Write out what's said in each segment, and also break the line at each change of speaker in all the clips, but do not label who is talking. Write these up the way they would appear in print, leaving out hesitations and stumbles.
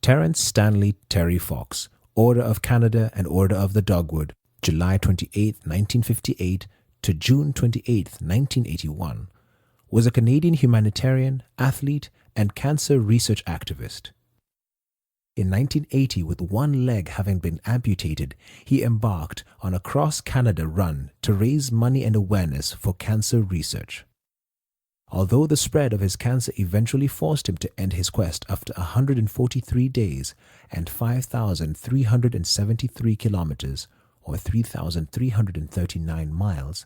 Terence Stanley Terry Fox, Order of Canada and Order of the Dogwood, July 28, 1958 to June 28, 1981, was a Canadian humanitarian, athlete, and cancer research activist. In 1980, with one leg having been amputated, he embarked on a cross-Canada run to raise money and awareness for cancer research. Although the spread of his cancer eventually forced him to end his quest after 143 days and 5,373 kilometers, or 3,339 miles,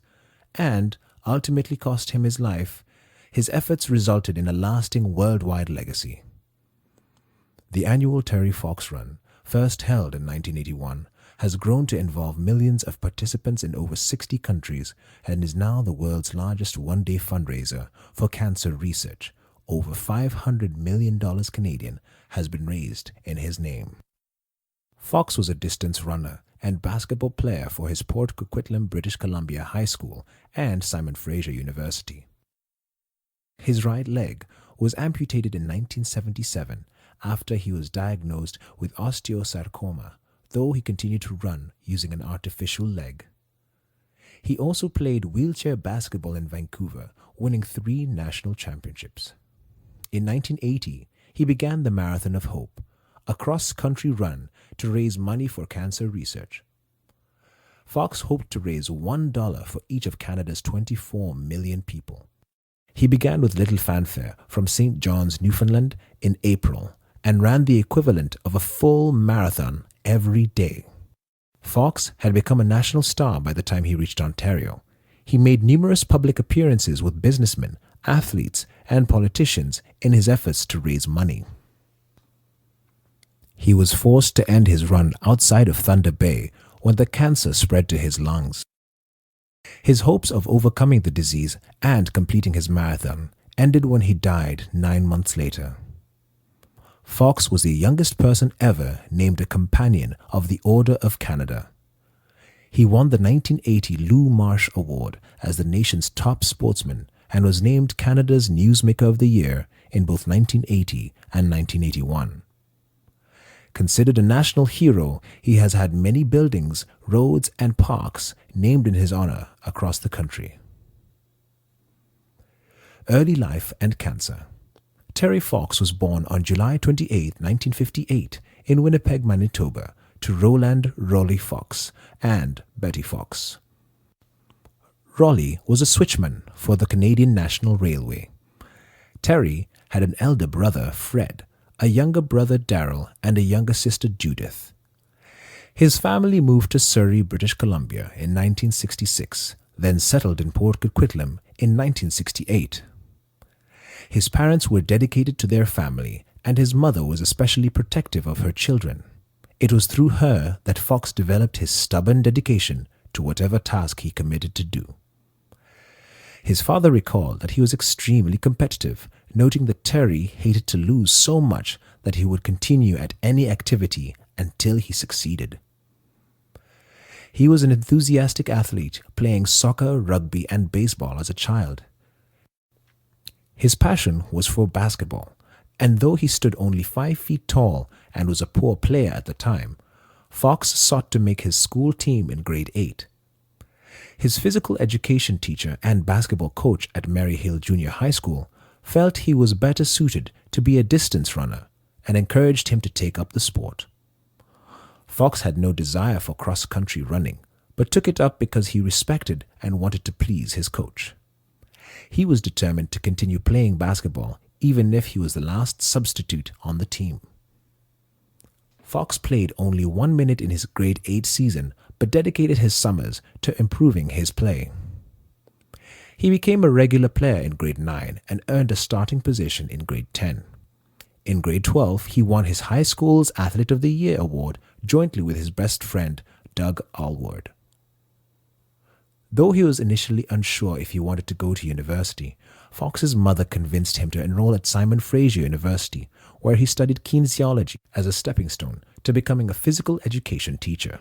and ultimately cost him his life, his efforts resulted in a lasting worldwide legacy. The annual Terry Fox Run, first held in 1981, has grown to involve millions of participants in over 60 countries and is now the world's largest one-day fundraiser for cancer research. Over $500 million Canadian has been raised in his name. Fox was a distance runner and basketball player for his Port Coquitlam, British Columbia High School and Simon Fraser University. His right leg was amputated in 1977 after he was diagnosed with osteosarcoma, though he continued to run using an artificial leg. He also played wheelchair basketball in Vancouver, winning 3 national championships. In 1980, he began the Marathon of Hope, a cross-country run to raise money for cancer research. Fox hoped to raise $1 for each of Canada's 24 million people. He began with little fanfare from St. John's, Newfoundland in April and ran the equivalent of a full marathon every day. Fox had become a national star by the time he reached Ontario. He made numerous public appearances with businessmen, athletes, and politicians in his efforts to raise money. He was forced to end his run outside of Thunder Bay when the cancer spread to his lungs. His hopes of overcoming the disease and completing his marathon ended when he died 9 months later. Fox was the youngest person ever named a Companion of the Order of Canada. He won the 1980 Lou Marsh Award as the nation's top sportsman and was named Canada's Newsmaker of the Year in both 1980 and 1981. Considered a national hero, he has had many buildings, roads, and parks named in his honor across the country. Early life and cancer. Terry Fox was born on July 28, 1958, in Winnipeg, Manitoba, to Roland Rolly Fox and Betty Fox. Rolly was a switchman for the Canadian National Railway. Terry had an elder brother, Fred, a younger brother, Darrell, and a younger sister, Judith. His family moved to Surrey, British Columbia in 1966, then settled in Port Coquitlam in 1968. His parents were dedicated to their family, and his mother was especially protective of her children. It was through her that Fox developed his stubborn dedication to whatever task he committed to do. His father recalled that he was extremely competitive, noting that Terry hated to lose so much that he would continue at any activity until he succeeded. He was an enthusiastic athlete, playing soccer, rugby, and baseball as a child. His passion was for basketball, and though he stood only 5 feet tall and was a poor player at the time, Fox sought to make his school team in grade 8. His physical education teacher and basketball coach at Maryhill Junior High School felt he was better suited to be a distance runner and encouraged him to take up the sport. Fox had no desire for cross-country running, but took it up because he respected and wanted to please his coach. He was determined to continue playing basketball even if he was the last substitute on the team. Fox played only 1 minute in his grade 8 season, but dedicated his summers to improving his play. He became a regular player in grade 9 and earned a starting position in grade 10. In grade 12, he won his high school's Athlete of the Year award jointly with his best friend, Doug Alward. Though he was initially unsure if he wanted to go to university, Fox's mother convinced him to enroll at Simon Fraser University, where he studied kinesiology as a stepping stone to becoming a physical education teacher.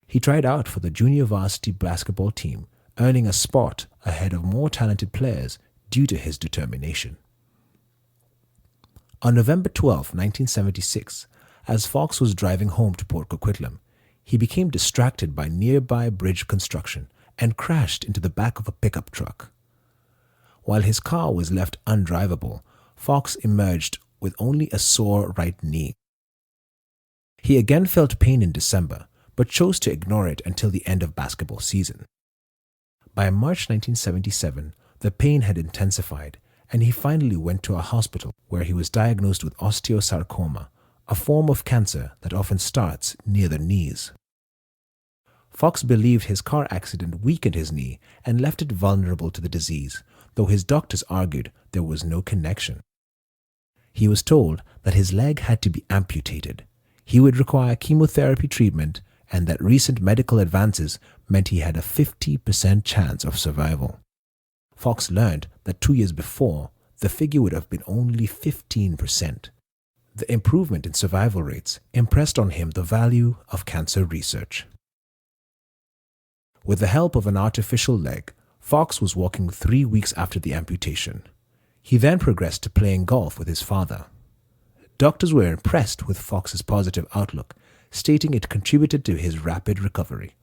He tried out for the junior varsity basketball team, earning a spot ahead of more talented players due to his determination. On November 12, 1976, as Fox was driving home to Port Coquitlam, he became distracted by nearby bridge construction and crashed into the back of a pickup truck. While his car was left undrivable, Fox emerged with only a sore right knee. He again felt pain in December, but chose to ignore it until the end of basketball season. By March 1977, the pain had intensified, and he finally went to a hospital where he was diagnosed with osteosarcoma, a form of cancer that often starts near the knees. Fox believed his car accident weakened his knee and left it vulnerable to the disease, though his doctors argued there was no connection. He was told that his leg had to be amputated, he would require chemotherapy treatment, and that recent medical advances meant he had a 50% chance of survival. Fox learned that 2 years before, the figure would have been only 15%. The improvement in survival rates impressed on him the value of cancer research. With the help of an artificial leg, Fox was walking 3 weeks after the amputation. He then progressed to playing golf with his father. Doctors were impressed with Fox's positive outlook, stating it contributed to his rapid recovery.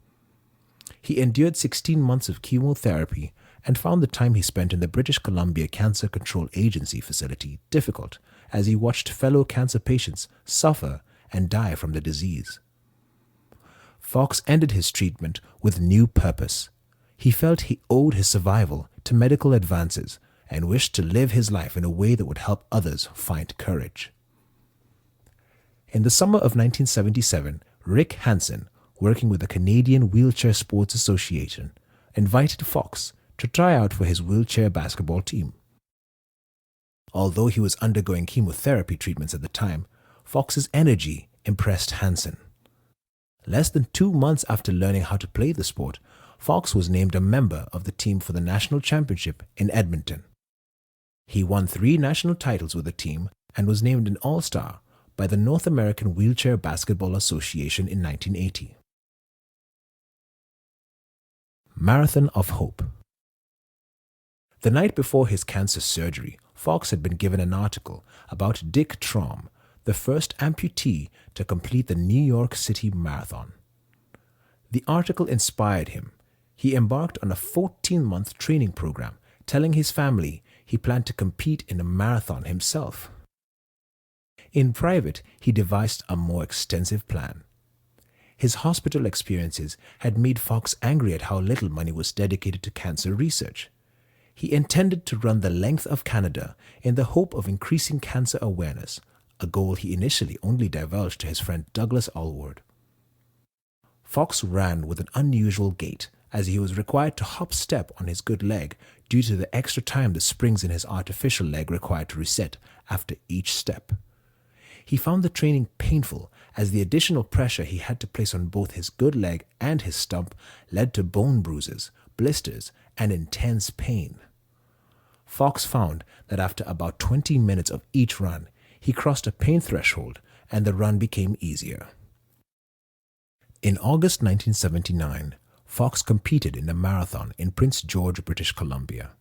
He endured 16 months of chemotherapy and found the time he spent in the British Columbia Cancer Control Agency facility difficult as he watched fellow cancer patients suffer and die from the disease. Fox ended his treatment with new purpose. He felt he owed his survival to medical advances and wished to live his life in a way that would help others find courage. In the summer of 1977, Rick Hansen, working with the Canadian Wheelchair Sports Association, invited Fox to try out for his wheelchair basketball team. Although he was undergoing chemotherapy treatments at the time, Fox's energy impressed Hansen. Less than 2 months after learning how to play the sport, Fox was named a member of the team for the national championship in Edmonton. He won 3 national titles with the team and was named an All-Star by the North American Wheelchair Basketball Association in 1980. Marathon of Hope. The night before his cancer surgery, Fox had been given an article about Dick Traum, the first amputee to complete the New York City Marathon. The article inspired him. He embarked on a 14-month training program, telling his family he planned to compete in a marathon himself. In private, he devised a more extensive plan. His hospital experiences had made Fox angry at how little money was dedicated to cancer research. He intended to run the length of Canada in the hope of increasing cancer awareness, a goal he initially only divulged to his friend Douglas Allward. Fox ran with an unusual gait, as he was required to hop step on his good leg due to the extra time the springs in his artificial leg required to reset after each step. He found the training painful, as the additional pressure he had to place on both his good leg and his stump led to bone bruises, blisters, and intense pain. Fox found that after about 20 minutes of each run, he crossed a pain threshold and the run became easier. In August 1979, Fox competed in a marathon in Prince George, British Columbia.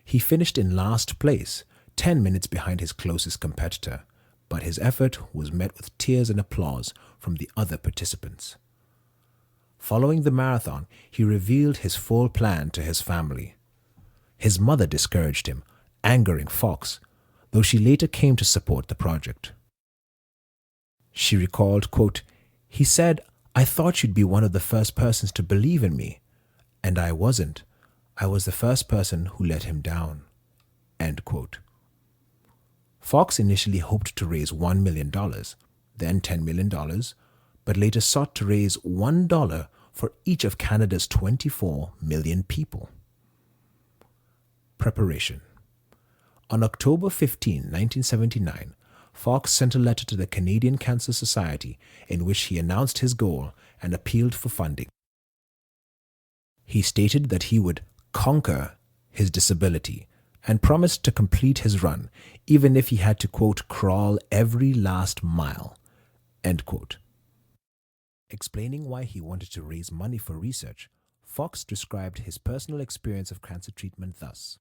He finished in last place, 10 minutes behind his closest competitor, but his effort was met with tears and applause from the other participants. Following the marathon, he revealed his full plan to his family. His mother discouraged him, angering Fox, though she later came to support the project. She recalled, quote, "He said, 'I thought you'd be one of the first persons to believe in me,' and I wasn't. I was the first person who let him down." End quote. Fox initially hoped to raise $1 million, then $10 million, but later sought to raise $1 for each of Canada's 24 million people. Preparation. On October 15, 1979, Fox sent a letter to the Canadian Cancer Society in which he announced his goal and appealed for funding. He stated that he would conquer his disability and promised to complete his run even if he had to, quote, "crawl every last mile," end quote. Explaining why he wanted to raise money for research, Fox described his personal experience of cancer treatment thus.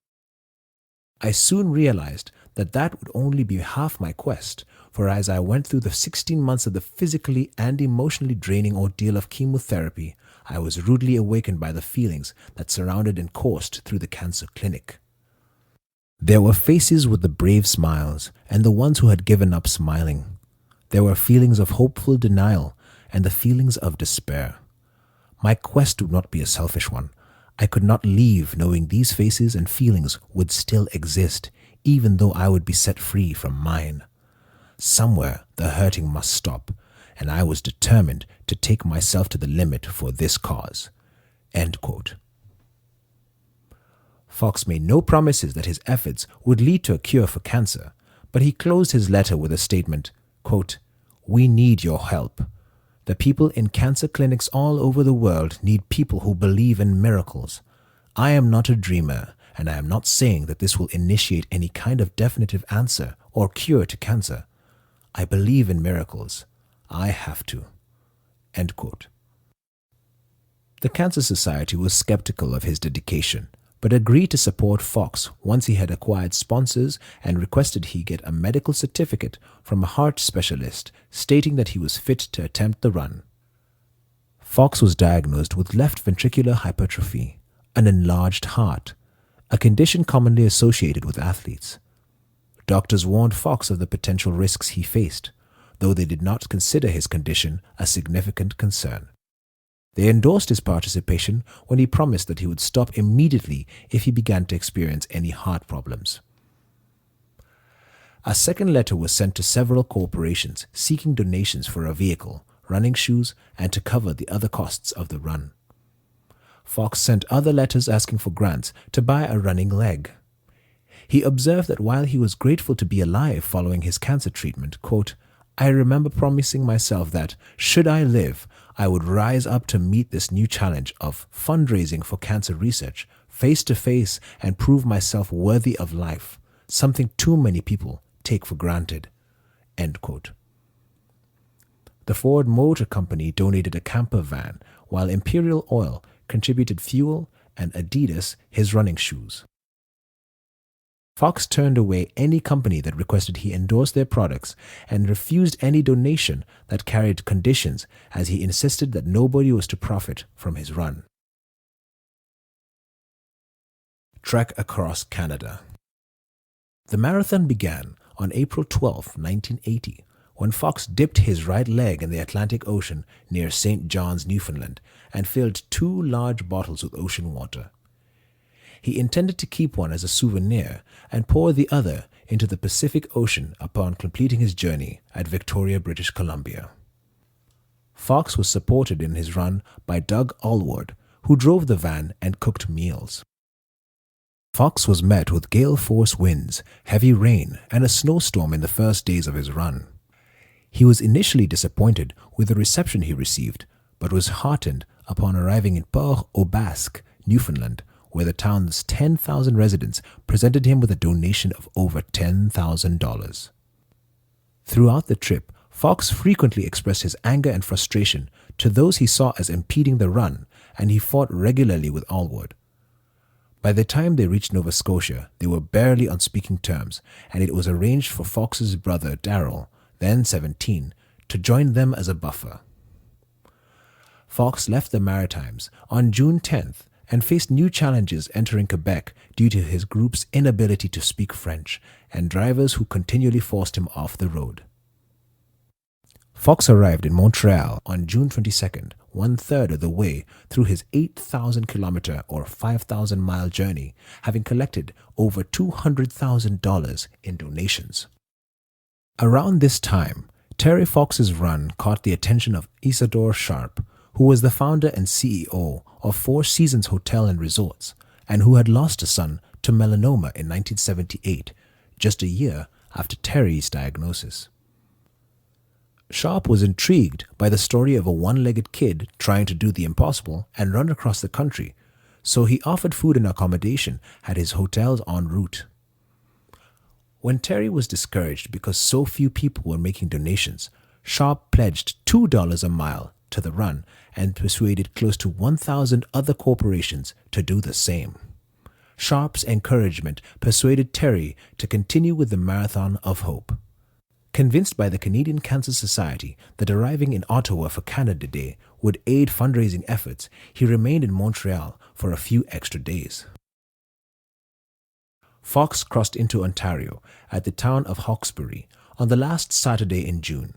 I soon realized that that would only be half my quest, for as I went through the 16 months of the physically and emotionally draining ordeal of chemotherapy, I was rudely awakened by the feelings that surrounded and coursed through the cancer clinic. There were faces with the brave smiles and the ones who had given up smiling. There were feelings of hopeful denial and the feelings of despair. My quest would not be a selfish one. I could not leave knowing these faces and feelings would still exist, even though I would be set free from mine. Somewhere the hurting must stop, and I was determined to take myself to the limit for this cause." End quote. Fox made no promises that his efforts would lead to a cure for cancer, but he closed his letter with a statement, quote, "We need your help. The people in cancer clinics all over the world need people who believe in miracles. I am not a dreamer, and I am not saying that this will initiate any kind of definitive answer or cure to cancer. I believe in miracles. I have to." End quote. The Cancer Society was skeptical of his dedication, but agreed to support Fox once he had acquired sponsors and requested he get a medical certificate from a heart specialist stating that he was fit to attempt the run. Fox was diagnosed with left ventricular hypertrophy, an enlarged heart, a condition commonly associated with athletes. Doctors warned Fox of the potential risks he faced, though they did not consider his condition a significant concern. They endorsed his participation when he promised that he would stop immediately if he began to experience any heart problems. A second letter was sent to several corporations seeking donations for a vehicle, running shoes, and to cover the other costs of the run. Fox sent other letters asking for grants to buy a running leg. He observed that while he was grateful to be alive following his cancer treatment, quote, "I remember promising myself that, should I live, I would rise up to meet this new challenge of fundraising for cancer research, face to face, and prove myself worthy of life, something too many people take for granted." End quote. The Ford Motor Company donated a camper van, while Imperial Oil contributed fuel and Adidas his running shoes. Fox turned away any company that requested he endorse their products and refused any donation that carried conditions, as he insisted that nobody was to profit from his run. Trek across Canada. The marathon began on April 12, 1980, when Fox dipped his right leg in the Atlantic Ocean near St. John's, Newfoundland, and filled 2 large bottles with ocean water. He intended to keep one as a souvenir and pour the other into the Pacific Ocean upon completing his journey at Victoria, British Columbia. Fox was supported in his run by Doug Allward, who drove the van and cooked meals. Fox was met with gale force winds, heavy rain, and a snowstorm in the first days of his run. He was initially disappointed with the reception he received, but was heartened upon arriving in Port au Basque, Newfoundland, where the town's 10,000 residents presented him with a donation of over $10,000. Throughout the trip, Fox frequently expressed his anger and frustration to those he saw as impeding the run, and he fought regularly with Allward. By the time they reached Nova Scotia, they were barely on speaking terms, and it was arranged for Fox's brother Darrell, then 17, to join them as a buffer. Fox left the Maritimes on June 10th and faced new challenges entering Quebec due to his group's inability to speak French and drivers who continually forced him off the road. Fox arrived in Montreal on June 22nd, 1/3 of the way through his 8,000-kilometer or 5,000-mile journey, having collected over $200,000 in donations. Around this time, Terry Fox's run caught the attention of Isadore Sharp, who was the founder and CEO of Four Seasons Hotel and Resorts, and who had lost a son to melanoma in 1978, just a year after Terry's diagnosis. Sharp was intrigued by the story of a one-legged kid trying to do the impossible and run across the country, so he offered food and accommodation at his hotels en route. When Terry was discouraged because so few people were making donations, Sharp pledged $2 a mile to the run and persuaded close to 1,000 other corporations to do the same. Sharp's encouragement persuaded Terry to continue with the Marathon of Hope. Convinced by the Canadian Cancer Society that arriving in Ottawa for Canada Day would aid fundraising efforts, he remained in Montreal for a few extra days. Fox crossed into Ontario at the town of Hawkesbury on the last Saturday in June.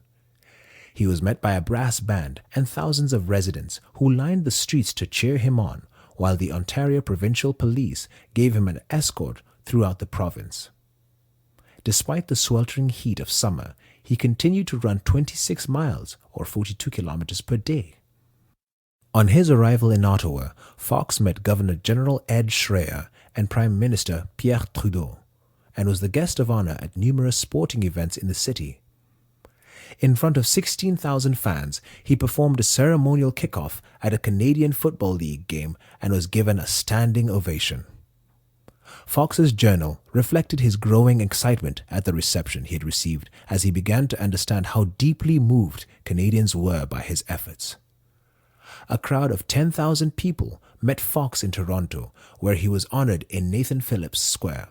He was met by a brass band and thousands of residents who lined the streets to cheer him on, while the Ontario Provincial Police gave him an escort throughout the province. Despite the sweltering heat of summer, he continued to run 26 miles or 42 kilometers per day. On his arrival in Ottawa, Fox met Governor General Ed Schreyer and Prime Minister Pierre Trudeau, and was the guest of honor at numerous sporting events in the city. In front of 16,000 fans, he performed a ceremonial kickoff at a Canadian Football League game and was given a standing ovation. Fox's journal reflected his growing excitement at the reception he had received as he began to understand how deeply moved Canadians were by his efforts. A crowd of 10,000 people met Fox in Toronto, where he was honored in Nathan Phillips Square.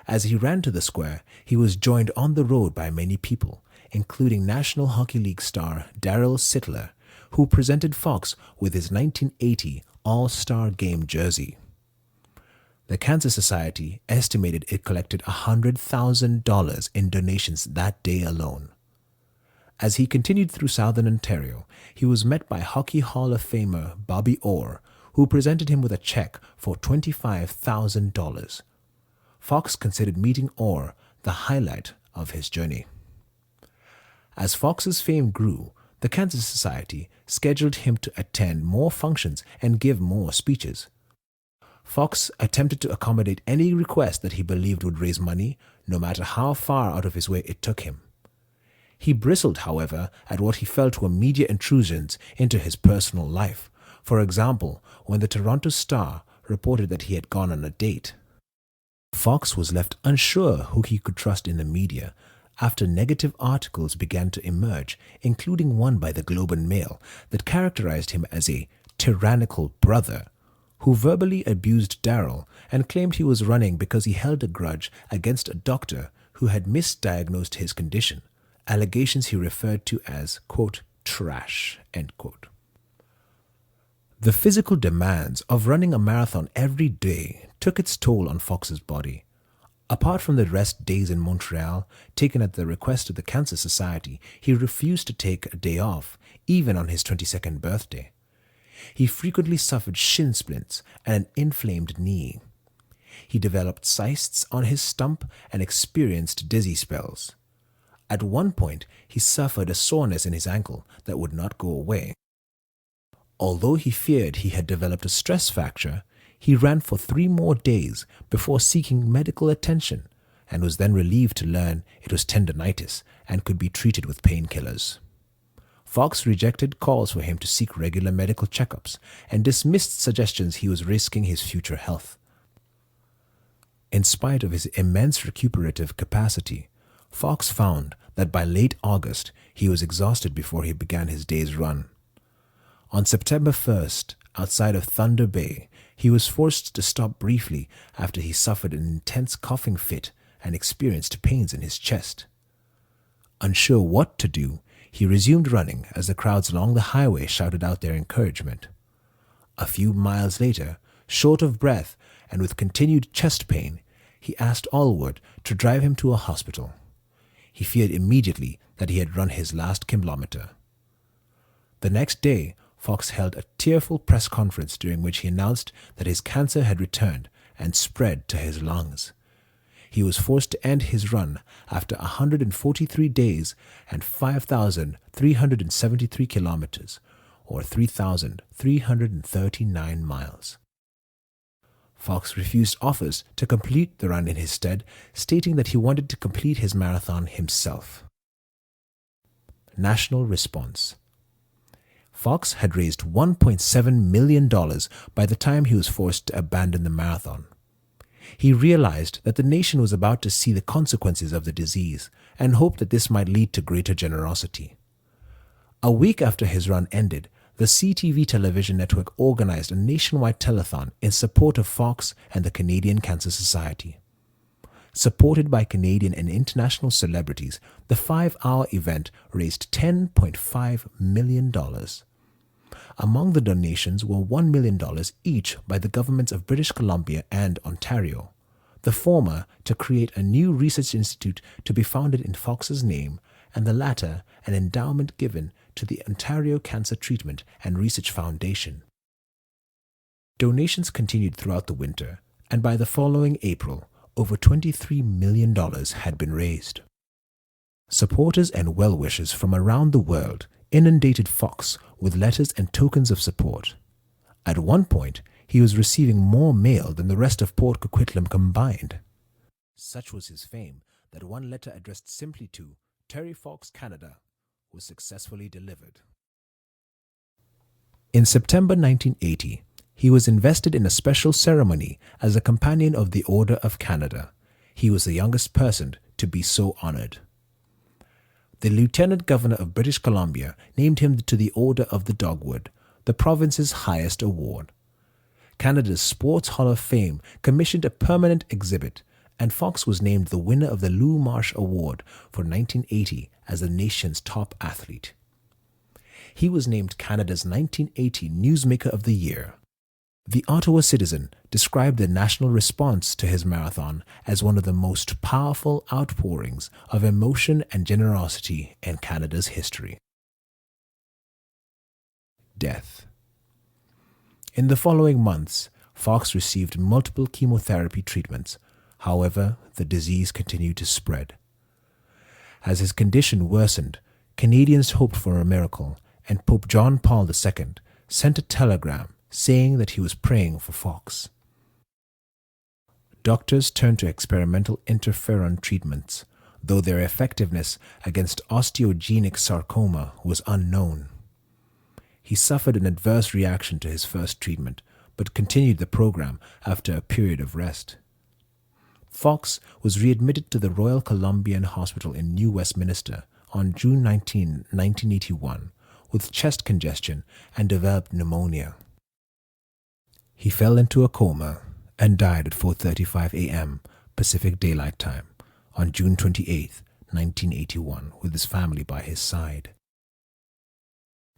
As he ran to the square, he was joined on the road by many people, including National Hockey League star Darryl Sittler, who presented Fox with his 1980 All-Star Game jersey. The Cancer Society estimated it collected $100,000 in donations that day alone. As he continued through southern Ontario, he was met by Hockey Hall of Famer Bobby Orr, who presented him with a check for $25,000. Fox considered meeting Orr the highlight of his journey. As Fox's fame grew, the Cancer Society scheduled him to attend more functions and give more speeches. Fox attempted to accommodate any request that he believed would raise money, no matter how far out of his way it took him. He bristled, however, at what he felt were media intrusions into his personal life. For example, when the Toronto Star reported that he had gone on a date. Fox was left unsure who he could trust in the media after negative articles began to emerge, including one by the Globe and Mail that characterized him as a tyrannical brother who verbally abused Darryl and claimed he was running because he held a grudge against a doctor who had misdiagnosed his condition, allegations he referred to as, quote, trash, end quote. The physical demands of running a marathon every day took its toll on Fox's body. Apart from the rest days in Montreal, taken at the request of the Cancer Society, he refused to take a day off, even on his 22nd birthday. He frequently suffered shin splints and an inflamed knee. He developed cysts on his stump and experienced dizzy spells. At one point, he suffered a soreness in his ankle that would not go away. Although he feared he had developed a stress fracture, he ran for 3 more days before seeking medical attention and was then relieved to learn it was tendinitis and could be treated with painkillers. Fox rejected calls for him to seek regular medical checkups and dismissed suggestions he was risking his future health. In spite of his immense recuperative capacity, Fox found that by late August he was exhausted before he began his day's run. On September 1st, outside of Thunder Bay, he was forced to stop briefly after he suffered an intense coughing fit and experienced pains in his chest. Unsure what to do, he resumed running as the crowds along the highway shouted out their encouragement. A few miles later, short of breath and with continued chest pain, he asked Allwood to drive him to a hospital. He feared immediately that he had run his last kilometer. The next day, Fox held a tearful press conference during which he announced that his cancer had returned and spread to his lungs. He was forced to end his run after 143 days and 5,373 kilometers, or 3,339 miles. Fox refused offers to complete the run in his stead, stating that he wanted to complete his marathon himself. National response. Fox had raised $1.7 million by the time he was forced to abandon the marathon. He realized that the nation was about to see the consequences of the disease and hoped that this might lead to greater generosity. A week after his run ended, the CTV television network organized a nationwide telethon in support of Fox and the Canadian Cancer Society. Supported by Canadian and international celebrities, the 5-hour event raised $10.5 million. Among the donations were $1 million each by the governments of British Columbia and Ontario, the former to create a new research institute to be founded in Fox's name, and the latter an endowment given to the Ontario Cancer Treatment and Research Foundation. Donations continued throughout the winter, and by the following April, over $23 million had been raised. Supporters and well-wishers from around the world inundated Fox with letters and tokens of support. At one point, he was receiving more mail than the rest of Port Coquitlam combined. Such was his fame that one letter addressed simply to Terry Fox, Canada, was successfully delivered. In September 1980, he was invested in a special ceremony as a companion of the Order of Canada. He was the youngest person to be so honored. The Lieutenant Governor of British Columbia named him to the Order of the Dogwood, the province's highest award. Canada's Sports Hall of Fame commissioned a permanent exhibit, and Fox was named the winner of the Lou Marsh Award for 1980 as the nation's top athlete. He was named Canada's 1980 Newsmaker of the Year. The Ottawa Citizen described the national response to his marathon as one of the most powerful outpourings of emotion and generosity in Canada's history. Death. In the following months, Fox received multiple chemotherapy treatments. However, the disease continued to spread. As his condition worsened, Canadians hoped for a miracle, and Pope John Paul II sent a telegram saying that he was praying for Fox. Doctors turned to experimental interferon treatments, though their effectiveness against osteogenic sarcoma was unknown. He suffered an adverse reaction to his first treatment, but continued the program after a period of rest. Fox was readmitted to the Royal Columbian Hospital in New Westminster on June 19, 1981, with chest congestion and developed pneumonia. He fell into a coma and died at 4:35 a.m. Pacific Daylight Time on June 28, 1981, with his family by his side.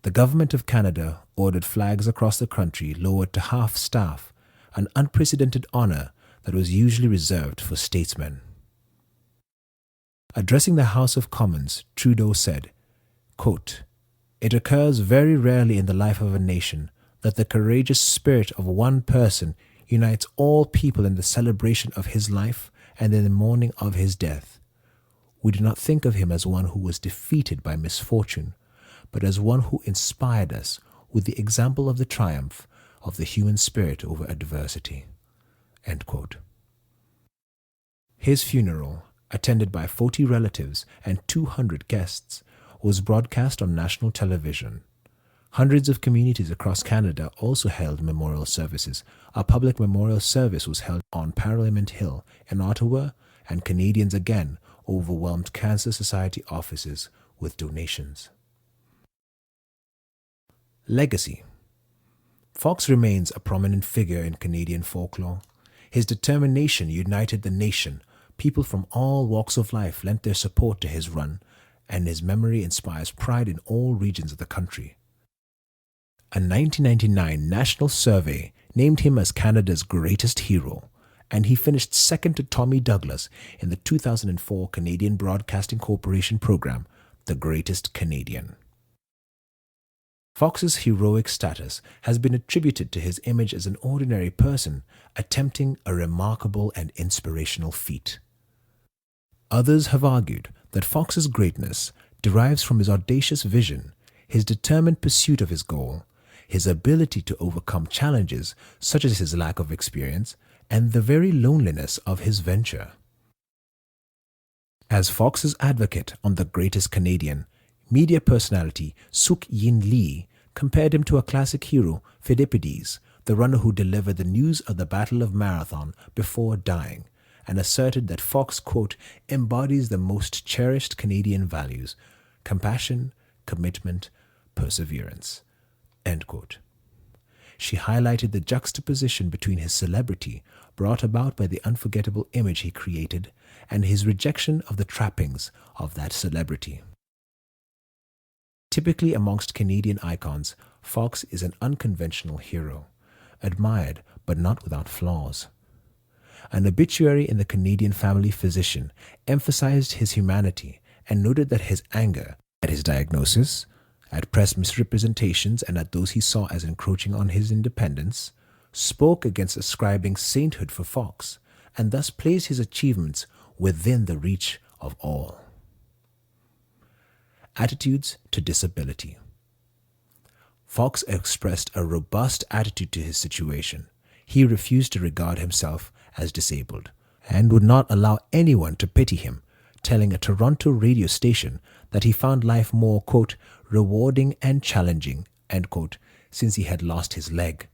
The Government of Canada ordered flags across the country lowered to half-staff, an unprecedented honor that was usually reserved for statesmen. Addressing the House of Commons, Trudeau said, quote, "It occurs very rarely in the life of a nation that the courageous spirit of one person unites all people in the celebration of his life and in the mourning of his death. We do not think of him as one who was defeated by misfortune, but as one who inspired us with the example of the triumph of the human spirit over adversity." End quote. His funeral, attended by 40 relatives and 200 guests, was broadcast on national television. Hundreds of communities across Canada also held memorial services. A public memorial service was held on Parliament Hill in Ottawa, and Canadians again overwhelmed Cancer Society offices with donations. Legacy. Fox remains a prominent figure in Canadian folklore. His determination united the nation. People from all walks of life lent their support to his run, and his memory inspires pride in all regions of the country. A 1999 national survey named him as Canada's greatest hero, and he finished second to Tommy Douglas in the 2004 Canadian Broadcasting Corporation program, The Greatest Canadian. Fox's heroic status has been attributed to his image as an ordinary person attempting a remarkable and inspirational feat. Others have argued that Fox's greatness derives from his audacious vision, his determined pursuit of his goal, his ability to overcome challenges such as his lack of experience, and the very loneliness of his venture. As Fox's advocate on The Greatest Canadian, media personality Suk Yin Lee compared him to a classic hero, Phidippides, the runner who delivered the news of the Battle of Marathon before dying, and asserted that Fox, quote, embodies the most cherished Canadian values: compassion, commitment, perseverance. End quote. She highlighted the juxtaposition between his celebrity, brought about by the unforgettable image he created, and his rejection of the trappings of that celebrity. Typically amongst Canadian icons, Fox is an unconventional hero, admired but not without flaws. An obituary in the Canadian Family Physician emphasized his humanity and noted that his anger at his diagnosis, at press misrepresentations, and at those he saw as encroaching on his independence, spoke against ascribing sainthood for Fox, and thus placed his achievements within the reach of all. Attitudes to disability. Fox expressed a robust attitude to his situation. He refused to regard himself as disabled and would not allow anyone to pity him, telling a Toronto radio station that he found life more, quote, rewarding and challenging, end quote, since he had lost his leg.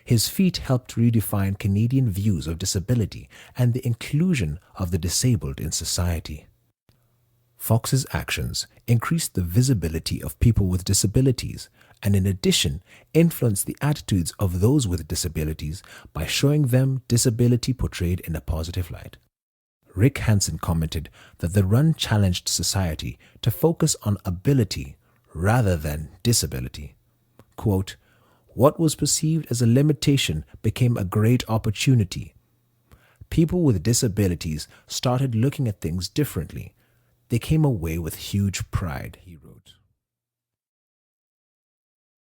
His feat helped redefine Canadian views of disability and the inclusion of the disabled in society. Fox's actions increased the visibility of people with disabilities and in addition influenced the attitudes of those with disabilities by showing them disability portrayed in a positive light. Rick Hansen commented that the run challenged society to focus on ability rather than disability. Quote, "What was perceived as a limitation became a great opportunity. People with disabilities started looking at things differently. They came away with huge pride," he wrote.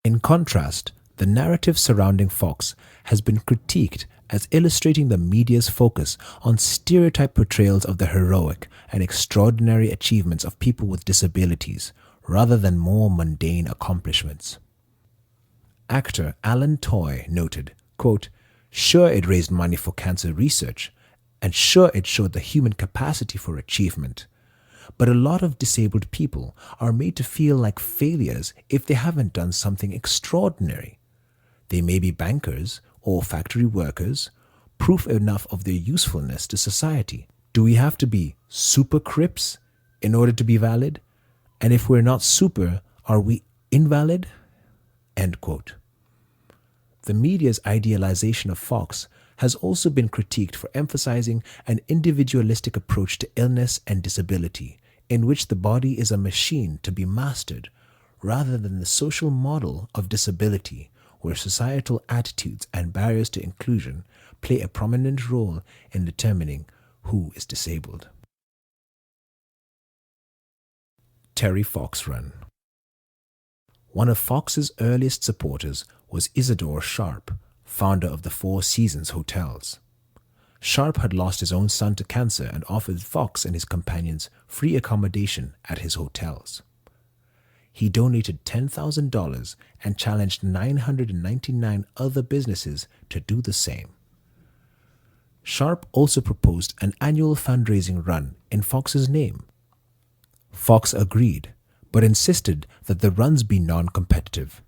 In contrast, the narrative surrounding Fox has been critiqued as illustrating the media's focus on stereotype portrayals of the heroic and extraordinary achievements of people with disabilities, rather than more mundane accomplishments. Actor Alan Toy noted, quote, "Sure, it raised money for cancer research, and sure, it showed the human capacity for achievement. But a lot of disabled people are made to feel like failures if they haven't done something extraordinary. They may be bankers or factory workers, proof enough of their usefulness to society. Do we have to be super crips in order to be valid? And if we're not super, are we invalid?" End quote. The media's idealization of Fox has also been critiqued for emphasizing an individualistic approach to illness and disability, in which the body is a machine to be mastered, rather than the social model of disability, where societal attitudes and barriers to inclusion play a prominent role in determining who is disabled. Terry Fox Run. One of Fox's earliest supporters was Isidore Sharp, founder of the Four Seasons Hotels. Sharp had lost his own son to cancer and offered Fox and his companions free accommodation at his hotels. He donated $10,000 and challenged 999 other businesses to do the same. Sharp also proposed an annual fundraising run in Fox's name. Fox agreed, but insisted that the runs be non-competitive.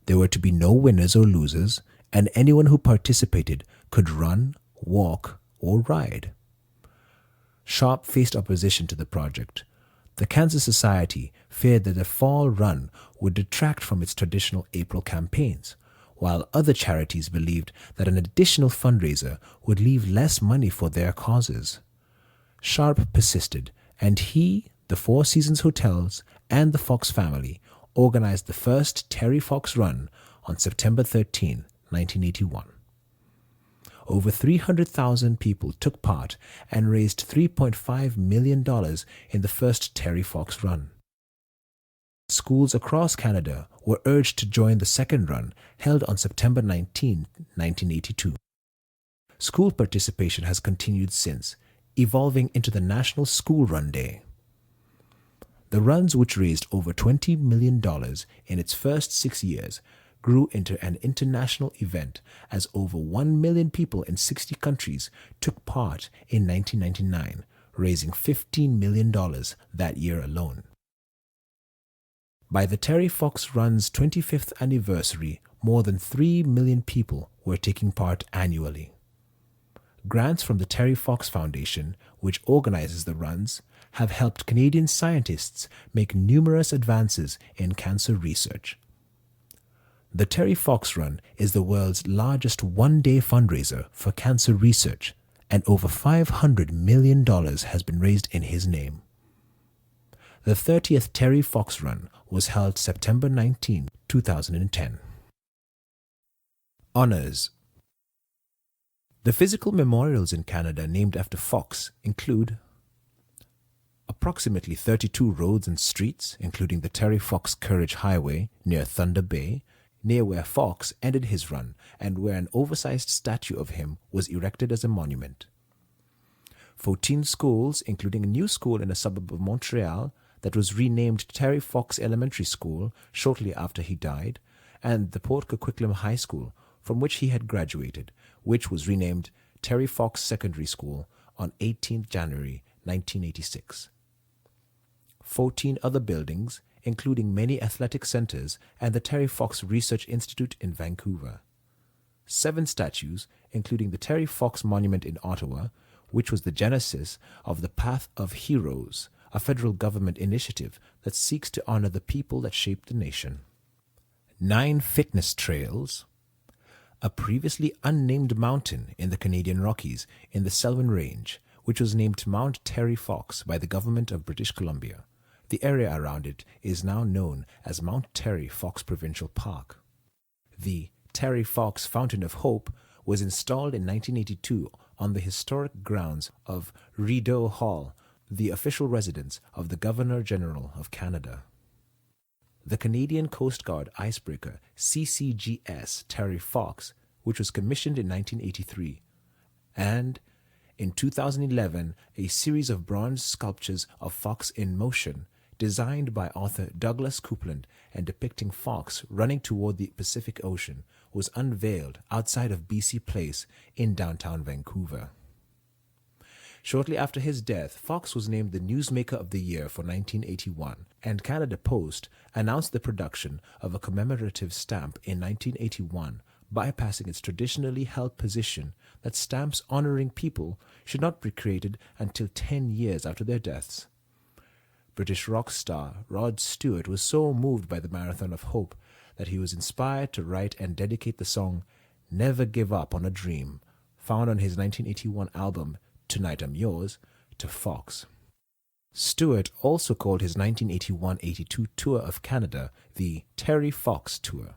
There were to be no winners or losers, and anyone who participated could run, walk, or ride. Sharp faced opposition to the project. The Cancer Society feared that the fall run would detract from its traditional April campaigns, while other charities believed that an additional fundraiser would leave less money for their causes. Sharp persisted, and he, the Four Seasons Hotels, and the Fox family organized the first Terry Fox Run on September 13, 1981. Over 300,000 people took part and raised $3.5 million in the first Terry Fox Run. Schools across Canada were urged to join the second run, held on September 19, 1982. School participation has continued since, evolving into the National School Run Day. The runs, which raised over $20 million in its first 6 years, grew into an international event as over 1 million people in 60 countries took part in 1999, raising $15 million that year alone. By the Terry Fox Run's 25th anniversary, more than 3 million people were taking part annually. Grants from the Terry Fox Foundation, which organizes the runs, have helped Canadian scientists make numerous advances in cancer research. The Terry Fox Run is the world's largest one-day fundraiser for cancer research, and over $500 million has been raised in his name. The 30th Terry Fox Run was held September 19, 2010. Honours. The physical memorials in Canada named after Fox include approximately 32 roads and streets, including the Terry Fox Courage Highway near Thunder Bay, near where Fox ended his run and where an oversized statue of him was erected as a monument. 14 schools, including a new school in a suburb of Montreal that was renamed Terry Fox Elementary School shortly after he died, and the Port Coquitlam High School, from which he had graduated, which was renamed Terry Fox Secondary School on 18 January 1986. 14 other buildings, including many athletic centers and the Terry Fox Research Institute in Vancouver. 7 statues, including the Terry Fox Monument in Ottawa, which was the genesis of the Path of Heroes, a federal government initiative that seeks to honor the people that shaped the nation. 9 fitness trails, a previously unnamed mountain in the Canadian Rockies in the Selwyn Range, which was named Mount Terry Fox by the government of British Columbia. The area around it is now known as Mount Terry Fox Provincial Park. The Terry Fox Fountain of Hope was installed in 1982 on the historic grounds of Rideau Hall, the official residence of the Governor-General of Canada. The Canadian Coast Guard icebreaker CCGS Terry Fox, which was commissioned in 1983, and in 2011 a series of bronze sculptures of Fox in motion, designed by author Douglas Coupland and depicting Fox running toward the Pacific Ocean, was unveiled outside of BC Place in downtown Vancouver. Shortly after his death, Fox was named the Newsmaker of the Year for 1981, and Canada Post announced the production of a commemorative stamp in 1981, bypassing its traditionally held position that stamps honoring people should not be created until 10 years after their deaths. British rock star Rod Stewart was so moved by the Marathon of Hope that he was inspired to write and dedicate the song Never Give Up on a Dream, found on his 1981 album Tonight I'm Yours, to Fox. Stewart also called his 1981-82 tour of Canada the Terry Fox Tour.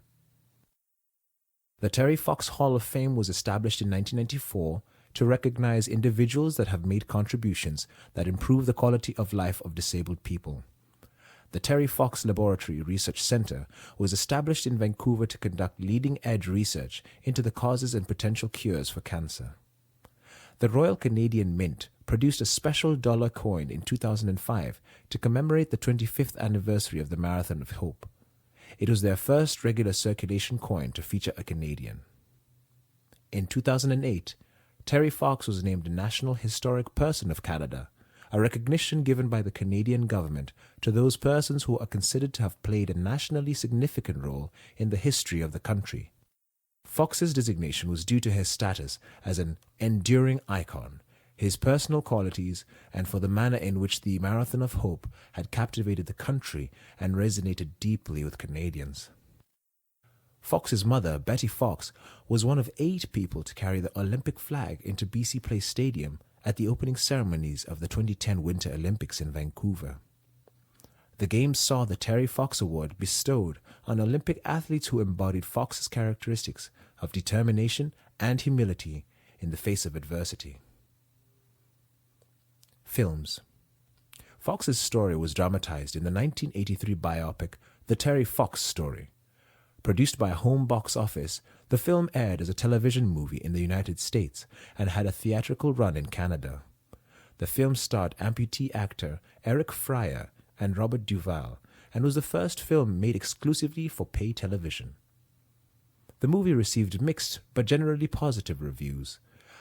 The Terry Fox Hall of Fame was established in 1994 to recognize individuals that have made contributions that improve the quality of life of disabled people. The Terry Fox Laboratory Research Center was established in Vancouver to conduct leading-edge research into the causes and potential cures for cancer. The Royal Canadian Mint produced a special dollar coin in 2005 to commemorate the 25th anniversary of the Marathon of Hope. It was their first regular circulation coin to feature a Canadian. In 2008, Terry Fox was named National Historic Person of Canada, a recognition given by the Canadian government to those persons who are considered to have played a nationally significant role in the history of the country. Fox's designation was due to his status as an enduring icon, his personal qualities, and for the manner in which the Marathon of Hope had captivated the country and resonated deeply with Canadians. Fox's mother, Betty Fox, was one of 8 people to carry the Olympic flag into BC Place Stadium at the opening ceremonies of the 2010 Winter Olympics in Vancouver. The Games saw the Terry Fox Award bestowed on Olympic athletes who embodied Fox's characteristics of determination and humility in the face of adversity. Films. Fox's story was dramatized in the 1983 biopic The Terry Fox Story. Produced by a home box office, the film aired as a television movie in the United States and had a theatrical run in Canada. The film starred amputee actor Eric Fryer and Robert Duvall, and was the first film made exclusively for pay television. The movie received mixed but generally positive reviews.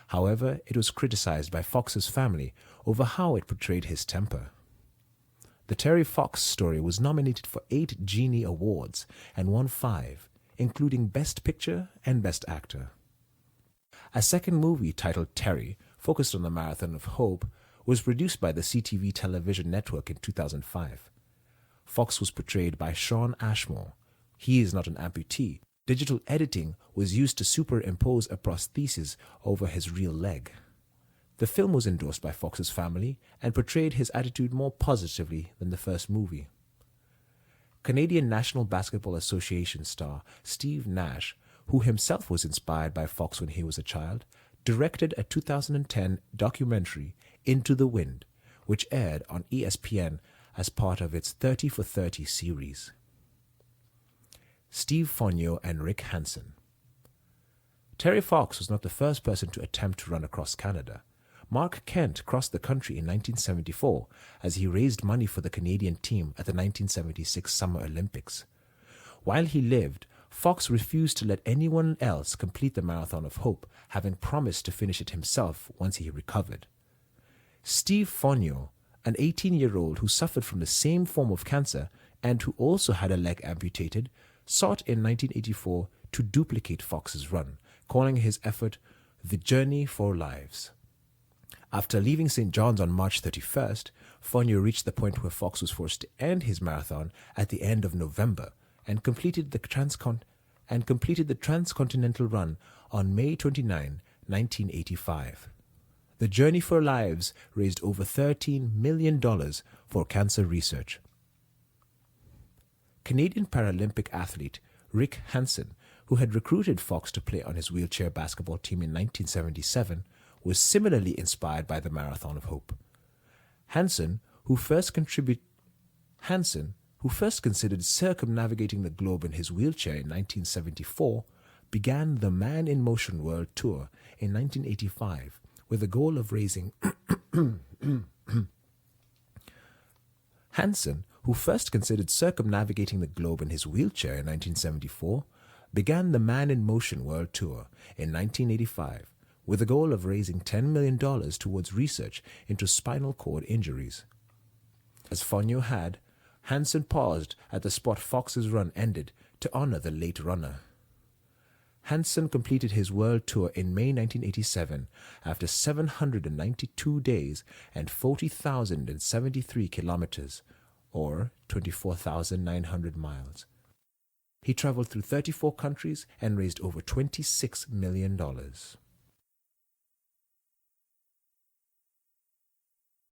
However, it was criticized by Fox's family over how it portrayed his temper. The Terry Fox Story was nominated for 8 Genie Awards and won 5, including Best Picture and Best Actor. A second movie titled Terry, focused on the Marathon of Hope, was produced by the CTV television network in 2005. Fox was portrayed by Sean Ashmore. He is not an amputee, Digital editing was used to superimpose a prosthesis over his real leg. The film was endorsed by Fox's family and portrayed his attitude more positively than the first movie. Canadian National Basketball Association star Steve Nash, who himself was inspired by Fox when he was a child, directed a 2010 documentary, Into the Wind, which aired on ESPN as part of its 30 for 30 series. Steve Fonyo and Rick Hansen. Terry Fox was not the first person to attempt to run across Canada. Mark Kent crossed the country in 1974 as he raised money for the Canadian team at the 1976 Summer Olympics. While he lived, Fox refused to let anyone else complete the Marathon of Hope, having promised to finish it himself once he recovered. Steve Fonyo, an 18-year-old who suffered from the same form of cancer and who also had a leg amputated, sought in 1984 to duplicate Fox's run, calling his effort the Journey for Lives. After leaving St. John's on March 31st, Fonyo reached the point where Fox was forced to end his marathon at the end of November and completed the transcontinental run on May 29, 1985. The Journey for Lives raised over $13 million for cancer research. Canadian Paralympic athlete Rick Hansen, who had recruited Fox to play on his wheelchair basketball team in 1977, was similarly inspired by the Marathon of Hope. Hansen, who first considered circumnavigating the globe in his wheelchair in 1974, began the Man in Motion World Tour in 1985 with the goal of raising Hansen, who first considered circumnavigating the globe in his wheelchair in 1974, began the Man in Motion World Tour in 1985 with the goal of raising $10 million towards research into spinal cord injuries. As Fonyo had, Hansen paused at the spot Fox's run ended to honor the late runner. Hansen completed his world tour in May 1987 after 792 days and 40,073 kilometers, or 24,900 miles. He traveled through 34 countries and raised over $26 million.